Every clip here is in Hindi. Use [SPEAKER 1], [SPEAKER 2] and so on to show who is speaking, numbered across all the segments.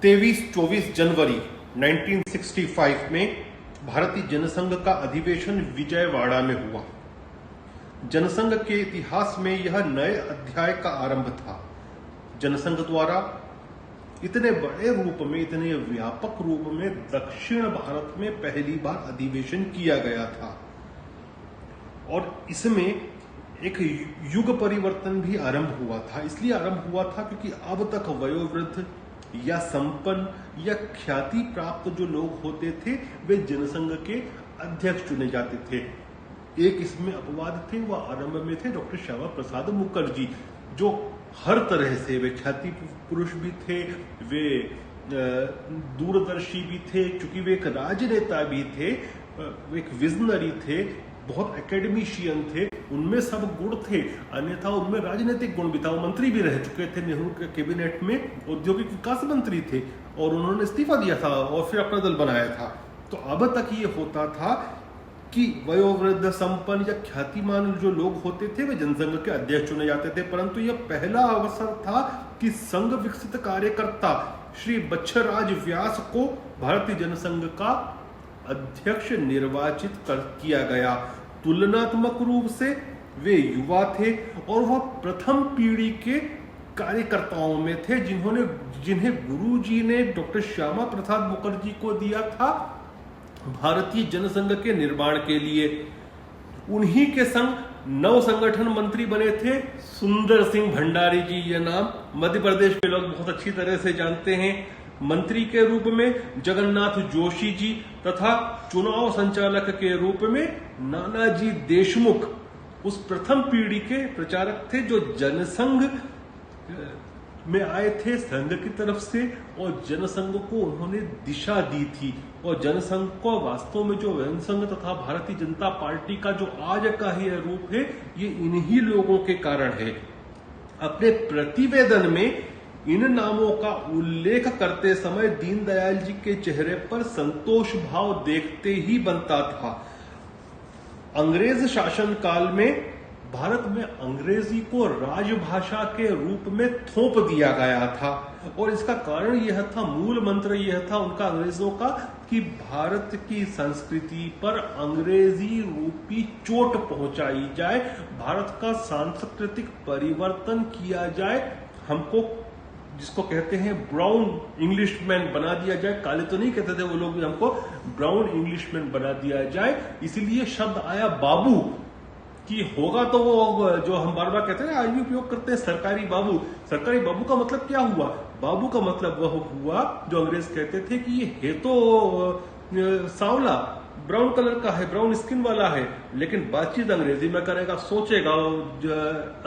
[SPEAKER 1] 23-24 जनवरी 1965 में भारतीय जनसंघ का अधिवेशन विजयवाड़ा में हुआ। जनसंघ के इतिहास में यह नए अध्याय का आरंभ था। जनसंघ द्वारा इतने बड़े रूप में, इतने व्यापक रूप में दक्षिण भारत में पहली बार अधिवेशन किया गया था और इसमें एक युग परिवर्तन भी आरंभ हुआ था। इसलिए आरंभ हुआ था क्योंकि अब तक वयोवृद्ध या संपन्न या ख्याति प्राप्त जो लोग होते थे वे जनसंघ के अध्यक्ष चुने जाते थे। एक इसमें अपवाद थे, वह आरंभ में थे डॉक्टर श्यामा प्रसाद मुखर्जी, जो हर तरह से वे ख्याति पुरुष भी थे, वे दूरदर्शी भी थे, क्योंकि वे एक राजनेता भी थे, वे एक विजनरी थे, बहुत एकेडमिशियन थे, उनमें सब गुण थे। अन्यथा उनमें राजनीतिक गुण भी था। वो मंत्री भी रह चुके थे, नेहरू के कैबिनेट में औद्योगिक विकास मंत्री थे और उन्होंने इस्तीफा दिया था और फिर अपना दल बनाया था। तो अब तक ये होता था कि वयोवृद्ध, संपन्न या ख्यातिमान जो लोग होते थे वे जनसंघ के अध्यक्ष चुने जाते थे, परंतु यह पहला अवसर था कि संघ विकसित कार्यकर्ता श्री बच्छराज व्यास को भारतीय जनसंघ का अध्यक्ष निर्वाचित किया गया। तुलनात्मक रूप से वे युवा थे और वह प्रथम पीढ़ी के कार्यकर्ताओं में थे जिन्हें गुरुजी ने डॉक्टर श्यामा प्रसाद मुखर्जी को दिया था भारतीय जनसंघ के निर्माण के लिए। उन्हीं के संग नव संगठन मंत्री बने थे सुंदर सिंह भंडारी जी। यह नाम मध्य प्रदेश के लोग बहुत अच्छी तरह से जानते हैं। मंत्री के रूप में जगन्नाथ जोशी जी तथा चुनाव संचालक के रूप में नानाजी देशमुख उस प्रथम पीढ़ी के प्रचारक थे जो जनसंघ में आए थे संघ की तरफ से और जनसंघ को उन्होंने दिशा दी थी। और जनसंघ को वास्तव में जो जनसंघ तथा भारतीय जनता पार्टी का जो आज का ही रूप है, ये इन्हीं लोगों के कारण है। अपने प्रतिवेदन में इन नामों का उल्लेख करते समय दीनदयाल जी के चेहरे पर संतोष भाव देखते ही बनता था। अंग्रेज शासन काल में भारत में अंग्रेजी को राजभाषा के रूप में थोप दिया गया था और इसका कारण यह था, मूल मंत्र यह था उनका अंग्रेजों का, कि भारत की संस्कृति पर अंग्रेजी रूपी चोट पहुंचाई जाए, भारत का सांस्कृतिक परिवर्तन किया जाए, हमको जिसको कहते हैं ब्राउन इंग्लिशमैन बना दिया जाए। काले तो नहीं कहते थे वो लोग भी, हमको ब्राउन इंग्लिशमैन बना दिया जाए। इसीलिए शब्द आया बाबू, कि होगा तो वो जो हम बार बार कहते हैं आज भी उपयोग करते हैं सरकारी बाबू। सरकारी बाबू का मतलब क्या हुआ? बाबू का मतलब वह हुआ जो अंग्रेज कहते थे कि ये है तो सांवला, ब्राउन कलर का है, ब्राउन स्किन वाला है, लेकिन बातचीत अंग्रेजी में करेगा, सोचेगा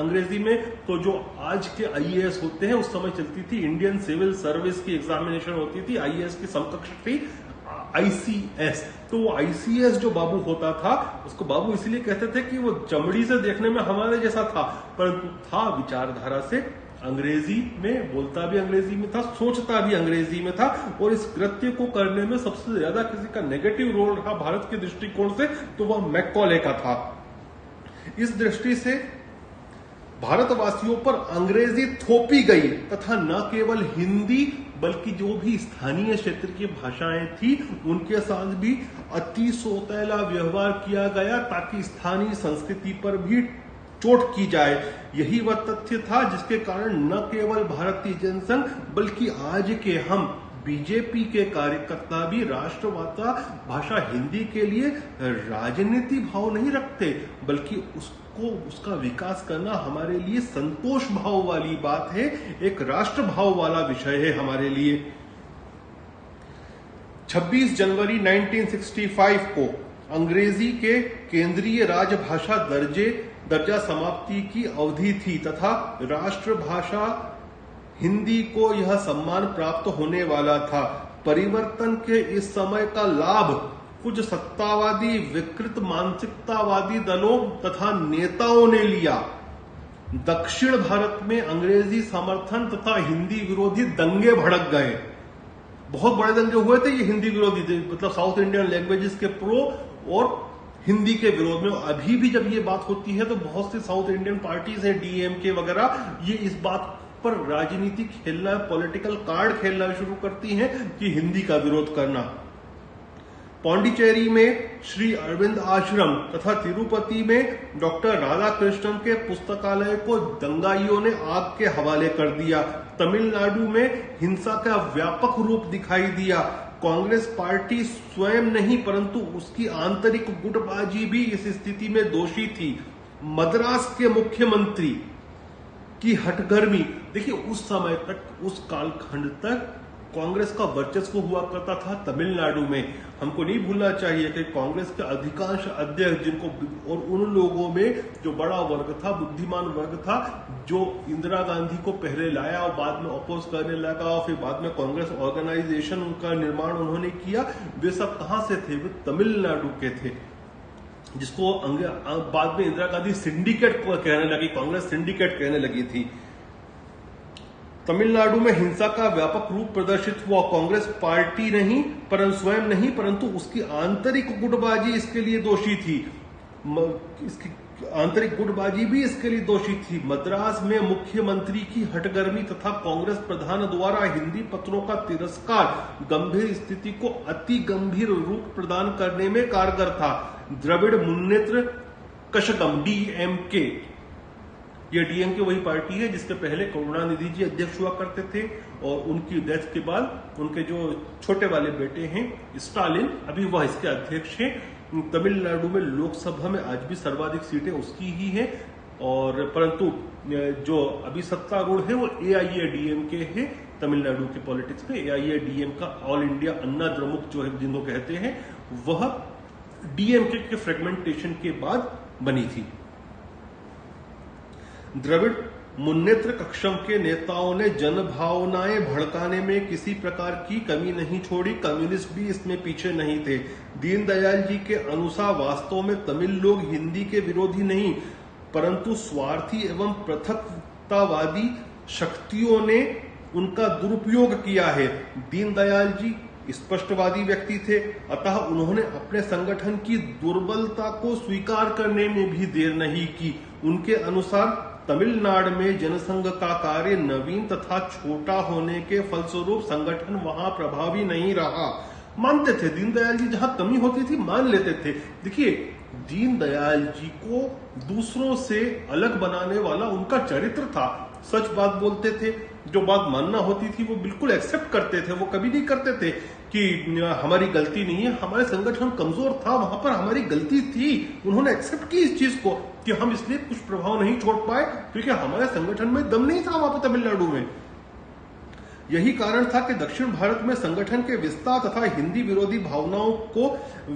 [SPEAKER 1] अंग्रेजी में। तो जो आज के आईएएस होते हैं, उस समय चलती थी इंडियन सिविल सर्विस की एग्जामिनेशन होती थी, आईएएस की समकक्ष थी आईसीएस। तो वो आईसीएस जो बाबू होता था उसको बाबू इसलिए कहते थे कि वो चमड़ी से देखने में हमारे जैसा था, परंतु था विचारधारा से अंग्रेजी में, बोलता भी अंग्रेजी में था, सोचता भी अंग्रेजी में था। और इस कृत्य को करने में सबसे ज्यादा किसी का नेगेटिव रोल रहा भारत के दृष्टिकोण से तो वह मैकॉले का था। इस दृष्टि से भारतवासियों पर अंग्रेजी थोपी गई तथा न केवल हिंदी बल्कि जो भी स्थानीय क्षेत्र की भाषाएं थी उनके साथ भी अति सौतेला व्यवहार किया गया ताकि स्थानीय संस्कृति पर भी चोट की जाए। यही वह तथ्य था जिसके कारण न केवल भारतीय जनसंघ बल्कि आज के हम बीजेपी के कार्यकर्ता भी राष्ट्रवादा भाषा हिंदी के लिए राजनीति भाव नहीं रखते, बल्कि उसका विकास करना हमारे लिए संतोष भाव वाली बात है, एक राष्ट्र भाव वाला विषय है हमारे लिए। 26 जनवरी 1965 को अंग्रेजी के केंद्रीय राजभाषा दर्जा समाप्ति की अवधि थी तथा राष्ट्रभाषा हिंदी को यह सम्मान प्राप्त होने वाला था। परिवर्तन के इस समय का लाभ कुछ सत्तावादी, विकृत मानसिकतावादी दलों तथा नेताओं ने लिया। दक्षिण भारत में अंग्रेजी समर्थन तथा हिंदी विरोधी दंगे भड़क गए। बहुत बड़े दंगे हुए थे ये हिंदी विरोधी थे, मतलब साउथ इंडियन लैंग्वेजेस के प्रो और हिंदी के विरोध में। अभी भी जब ये बात होती है तो बहुत सी साउथ इंडियन पार्टीज हैं, डीएमके वगैरह, ये इस बात पर राजनीति खेलना, पॉलिटिकल कार्ड खेलना शुरू करती हैं कि हिंदी का विरोध करना। पौंडीचेरी में श्री अरविंद आश्रम तथा तिरुपति में डॉक्टर राधाकृष्णन के पुस्तकालय को दंगाइयों ने आग के हवाले कर दिया। तमिलनाडु में हिंसा का व्यापक रूप दिखाई दिया। कांग्रेस पार्टी स्वयं नहीं परंतु उसकी आंतरिक गुटबाजी भी इस स्थिति में दोषी थी। मद्रास के मुख्यमंत्री की हठगर्मी, देखिए उस समय तक, उस कालखंड तक कांग्रेस का वर्चस्व हुआ करता था तमिलनाडु में। हमको नहीं भूलना चाहिए कि कांग्रेस के अधिकांश अध्यक्ष जिनको, और उन लोगों में जो बड़ा वर्ग था, बुद्धिमान वर्ग था, जो इंदिरा गांधी को पहले लाया और बाद में अपोज करने लगा और फिर बाद में कांग्रेस ऑर्गेनाइजेशन उनका निर्माण उन्होंने किया, वे सब कहां से थे? वे तमिलनाडु के थे, जिसको बाद में इंदिरा गांधी सिंडिकेट कहने लगी, कांग्रेस सिंडिकेट कहने लगी थी। तमिलनाडु में हिंसा का व्यापक रूप प्रदर्शित हुआ। कांग्रेस पार्टी नहीं, परंतु स्वयं नहीं, परंतु उसकी आंतरिक गुटबाजी इसके लिए दोषी थी। इसकी आंतरिक गुटबाजी भी इसके लिए दोषी थी। मद्रास में मुख्यमंत्री की हठगर्मी तथा कांग्रेस प्रधान द्वारा हिंदी पत्रों का तिरस्कार गंभीर स्थिति को अति गंभीर रूप प्रदान करने में कारगर था। द्रविड़ मुन्नेत्र कषगम, डीएमके, ये डीएमके वही पार्टी है जिसके पहले करुणानिधि जी अध्यक्ष हुआ करते थे, और उनकी डेथ के बाद उनके जो छोटे वाले बेटे हैं स्टालिन, अभी वह इसके अध्यक्ष हैं। तमिलनाडु में लोकसभा में आज भी सर्वाधिक सीटें उसकी ही हैं, और परंतु जो अभी सत्तारूढ़ है वो एआईएडीएमके है। तमिलनाडु के पॉलिटिक्स में एआईएडीएम का ऑल इंडिया अन्ना द्रमुक जो है, जिनको कहते हैं, वह डीएमके के फ्रेगमेंटेशन के बाद बनी थी। द्रविड़ मुन्नेत्र कक्षम के नेताओं ने जनभावनाएं भड़काने में किसी प्रकार की कमी नहीं छोड़ी। कम्युनिस्ट भी इसमें पीछे नहीं थे। दीनदयाल जी के अनुसार वास्तव में तमिल लोग हिंदी के विरोधी नहीं, परंतु स्वार्थी एवं पृथकतावादी शक्तियों ने उनका दुरुपयोग किया है। दीनदयाल जी स्पष्टवादी व्यक्ति थे, अतः उन्होंने अपने संगठन की दुर्बलता को स्वीकार करने में भी देर नहीं की। उनके अनुसार तमिलनाडु में जनसंघ का कार्य नवीन तथा छोटा होने के फलस्वरूप संगठन वहां प्रभावी नहीं रहा। मानते थे दीनदयाल जी, जहां कमी होती थी मान लेते थे। देखिए, दीनदयाल जी को दूसरों से अलग बनाने वाला उनका चरित्र था। सच बात बोलते थे, जो बात मानना होती थी वो बिल्कुल एक्सेप्ट करते थे। वो कभी नहीं करते थे कि हमारी गलती नहीं है, हमारे संगठन कमजोर था, वहां पर हमारी गलती थी। उन्होंने एक्सेप्ट की इस चीज को कि हम इसलिए कुछ प्रभाव नहीं छोड़ पाए क्योंकि हमारे संगठन में दम नहीं था वहां पर तमिलनाडु में। यही कारण था कि दक्षिण भारत में संगठन के विस्तार तथा हिंदी विरोधी भावनाओं को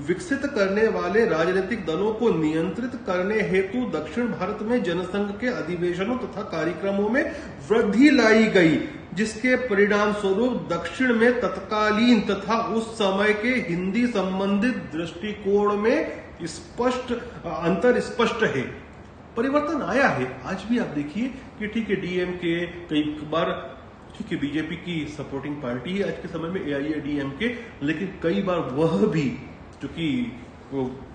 [SPEAKER 1] विकसित करने वाले राजनीतिक दलों को नियंत्रित करने हेतु दक्षिण भारत में जनसंघ के अधिवेशनों तथा कार्यक्रमों में वृद्धि लाई गई, जिसके परिणाम स्वरूप दक्षिण में तत्कालीन तथा उस समय के हिंदी संबंधित दृष्टिकोण में स्पष्ट अंतर स्पष्ट है। परिवर्तन आया है। आज भी आप देखिए कि ठीक है, डीएमके कई बार, ठीक है, बीजेपी की सपोर्टिंग पार्टी है आज के समय में एआईएडीएमके, लेकिन कई बार वह भी, क्योंकि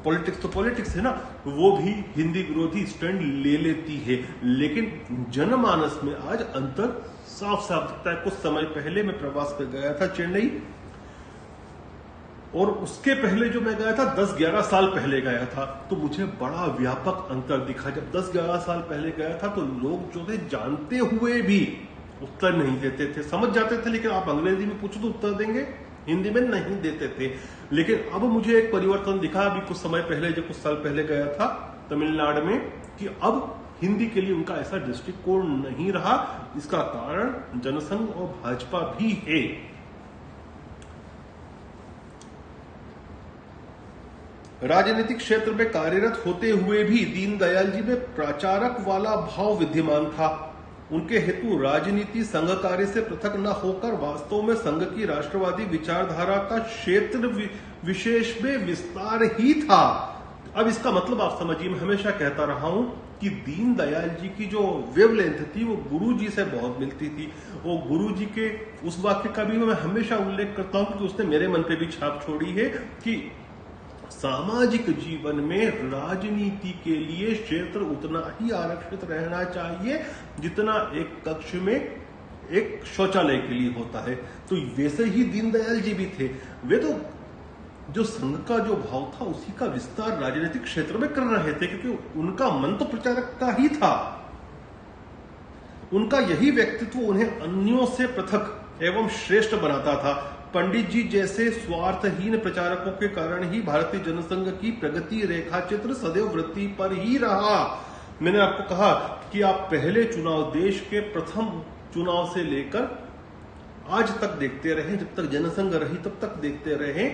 [SPEAKER 1] पॉलिटिक्स तो पॉलिटिक्स है ना, वो भी हिंदी विरोधी स्टैंड ले लेती है। लेकिन जनमानस में आज अंतर साफ साफ दिखता है। कुछ समय पहले मैं प्रवास पर गया था चेन्नई, और उसके पहले जो मैं गया था 10-11 साल पहले गया था, तो मुझे बड़ा व्यापक अंतर दिखा। जब 10-11 साल पहले गया था तो लोग जो थे जानते हुए भी उत्तर नहीं देते थे। समझ जाते थे, लेकिन आप अंग्रेजी में पूछो तो उत्तर देंगे, हिंदी में नहीं देते थे। लेकिन अब मुझे एक परिवर्तन दिखा अभी कुछ समय पहले, जो कुछ साल पहले गया था तमिलनाडु में, कि अब हिंदी के लिए उनका ऐसा दृष्टिकोण नहीं रहा। इसका कारण जनसंघ और भाजपा भी है। राजनीतिक क्षेत्र में कार्यरत होते हुए भी दीनदयाल जी में प्रचारक वाला भाव विद्यमान था। उनके हेतु राजनीति संघ कार्य से पृथक न होकर वास्तव में संघ की राष्ट्रवादी विचारधारा का क्षेत्र विशेष में विस्तार ही था। अब इसका मतलब आप समझिए, मैं हमेशा कहता रहा हूं कि दीनदयाल जी की जो वेवलेंथ थी वो गुरुजी से बहुत मिलती थी। वो गुरुजी के उस वाक्य का भी मैं हमेशा उल्लेख करता हूं क्योंकि उसने मेरे मन पे भी छाप छोड़ी है कि सामाजिक जीवन में राजनीति के लिए क्षेत्र उतना ही आरक्षित रहना चाहिए जितना एक कक्ष में एक शौचालय के लिए होता है। तो वैसे ही दीनदयाल जी भी थे, वे तो जो संघ का जो भाव था उसी का विस्तार राजनीतिक क्षेत्र में कर रहे थे, क्योंकि उनका मन तो प्रचारक का ही था। उनका यही व्यक्तित्व उन्हें अन्यों से पृथक एवं श्रेष्ठ बनाता था। पंडित जी जैसे स्वार्थहीन प्रचारकों के कारण ही भारतीय जनसंघ की प्रगति रेखा चित्र सदैव वृद्धि पर ही रहा। मैंने आपको कहा कि आप पहले चुनाव, देश के प्रथम चुनाव से लेकर आज तक देखते रहे, जब तक जनसंघ रही तब तक देखते रहे,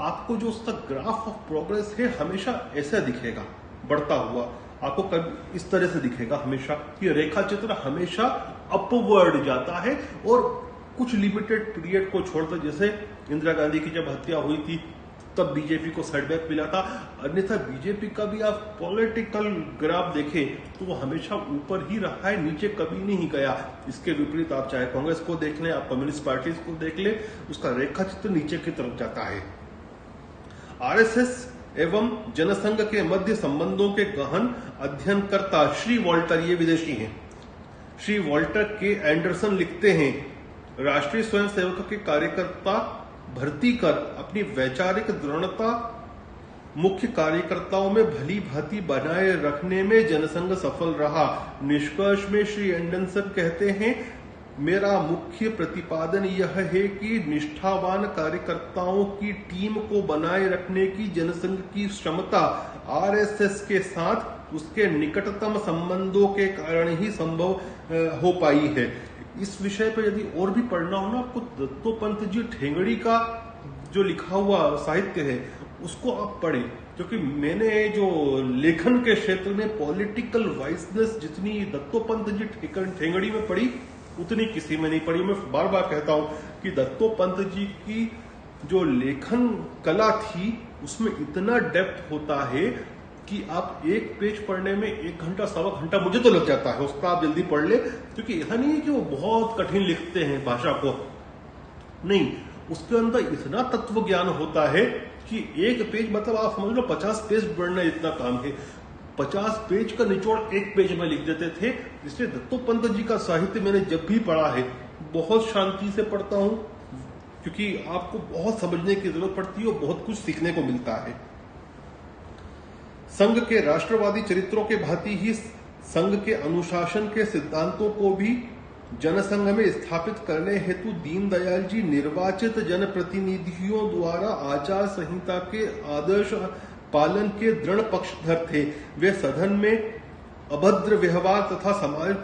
[SPEAKER 1] आपको जो उसका ग्राफ ऑफ प्रोग्रेस है हमेशा ऐसा दिखेगा, बढ़ता हुआ। आपको कभी इस तरह से दिखेगा हमेशा कि रेखा चित्र हमेशा अपवर्ड जाता है, और कुछ लिमिटेड पीरियड को छोड़कर, जैसे इंदिरा गांधी की जब हत्या हुई थी तब बीजेपी को सेटबैक मिला था, अन्यथा बीजेपी का भी आप पॉलिटिकल ग्राफ देखें तो वो हमेशा ऊपर ही रहा है, नीचे कभी नहीं गया। इसके विपरीत आप चाहे कांग्रेस को देख लें, आप कम्युनिस्ट पार्टी को देख लें, उसका रेखा चित्र नीचे की तरफ जाता है। आरएसएस एवं जनसंघ के मध्य संबंधों के गहन अध्ययनकर्ता श्री वॉल्टर, ये विदेशी हैं, श्री वॉल्टर के एंडरसन लिखते हैं, राष्ट्रीय स्वयंसेवक के कार्यकर्ता भर्ती कर अपनी वैचारिक दृढ़ता मुख्य कार्यकर्ताओं में भली भांति बनाए रखने में जनसंघ सफल रहा। निष्कर्ष में श्री एंडरसन कहते हैं, मेरा मुख्य प्रतिपादन यह है कि निष्ठावान कार्यकर्ताओं की टीम को बनाए रखने की जनसंघ की क्षमता आरएसएस के साथ उसके निकटतम संबंधों के कारण ही संभव हो पाई है। इस विषय पर यदि और भी पढ़ना हो ना आपको, दत्तोपंत जी ठेंगड़ी का जो लिखा हुआ साहित्य है उसको आप पढ़ें, क्योंकि मैंने जो लेखन के क्षेत्र में पॉलिटिकल वाइसनेस जितनी दत्तोपंत जी ठेंगड़ी में पढ़ी उतनी किसी में नहीं पढ़ी। मैं बार बार कहता हूं कि दत्तोपंत जी की जो लेखन कला थी उसमें इतना डेप्थ होता है कि आप एक पेज पढ़ने में 1 घंटा, सवा घंटा मुझे तो लग जाता है, उसका आप जल्दी पढ़ ले, क्योंकि ऐसा नहीं है कि वो बहुत कठिन लिखते हैं भाषा को, नहीं, उसके अंदर इतना तत्व ज्ञान होता है कि एक पेज मतलब आप समझ लो 50 पेज पढ़ना इतना काम है। 50 पेज का निचोड़ एक पेज में लिख देते थे। इसलिए दत्तोपंत जी का साहित्य मैंने जब भी पढ़ा है बहुत शांति से पढ़ता हूं, क्योंकि आपको बहुत समझने की जरूरत पड़ती है और बहुत कुछ सीखने को मिलता है। संघ के राष्ट्रवादी चरित्रों के भांति ही संघ के अनुशासन के सिद्धांतों को भी जनसंघ में स्थापित करने हेतु दीनदयाल जी निर्वाचित जनप्रतिनिधियों द्वारा आचार संहिता के आदर्श पालन के दृढ़ पक्षधर थे। वे सदन में अभद्र व्यवहार तथा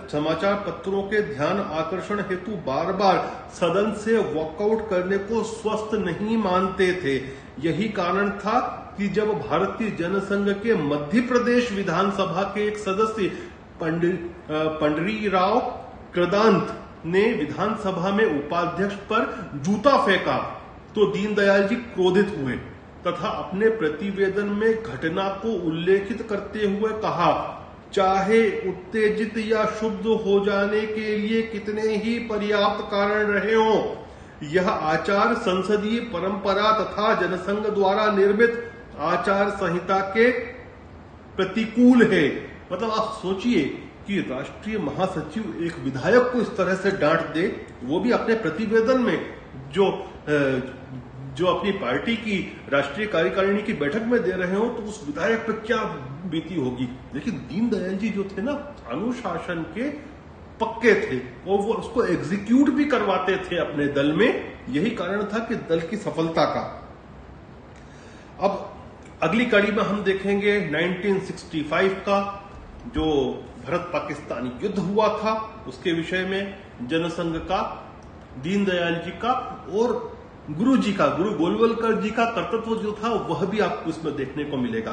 [SPEAKER 1] समाचार पत्रों के ध्यान आकर्षण हेतु बार बार सदन से वॉकआउट करने को स्वस्थ नहीं मानते थे। यही कारण था कि जब भारतीय जनसंघ के मध्य प्रदेश विधानसभा के एक सदस्य पंडरीराव कृदांत ने विधानसभा में उपाध्यक्ष पर जूता फेंका तो दीनदयाल जी क्रोधित हुए तथा अपने प्रतिवेदन में घटना को उल्लेखित करते हुए कहा, चाहे उत्तेजित या शुद्ध हो जाने के लिए कितने ही पर्याप्त कारण रहे हों, यह आचार संसदीय परंपरा तथा जनसंघ द्वारा निर्मित आचार संहिता के प्रतिकूल है। मतलब आप सोचिए कि राष्ट्रीय महासचिव एक विधायक को इस तरह से डांट दे, वो भी अपने प्रतिवेदन में जो अपनी पार्टी की राष्ट्रीय कार्यकारिणी की बैठक में दे रहे हो, तो उस विधायक पर क्या बीती होगी। लेकिन दीनदयाल जी जो थे ना, अनुशासन के पक्के थे और वो उसको एग्जीक्यूट भी करवाते थे अपने दल में। यही कारण था कि दल की सफलता का। अब अगली कड़ी में हम देखेंगे 1965 का जो भारत पाकिस्तान युद्ध हुआ था, उसके विषय में जनसंघ का, दीनदयाल जी का और गुरु जी का, गुरु गोलवलकर जी का कर्तृत्व जो था वह भी आपको इसमें देखने को मिलेगा।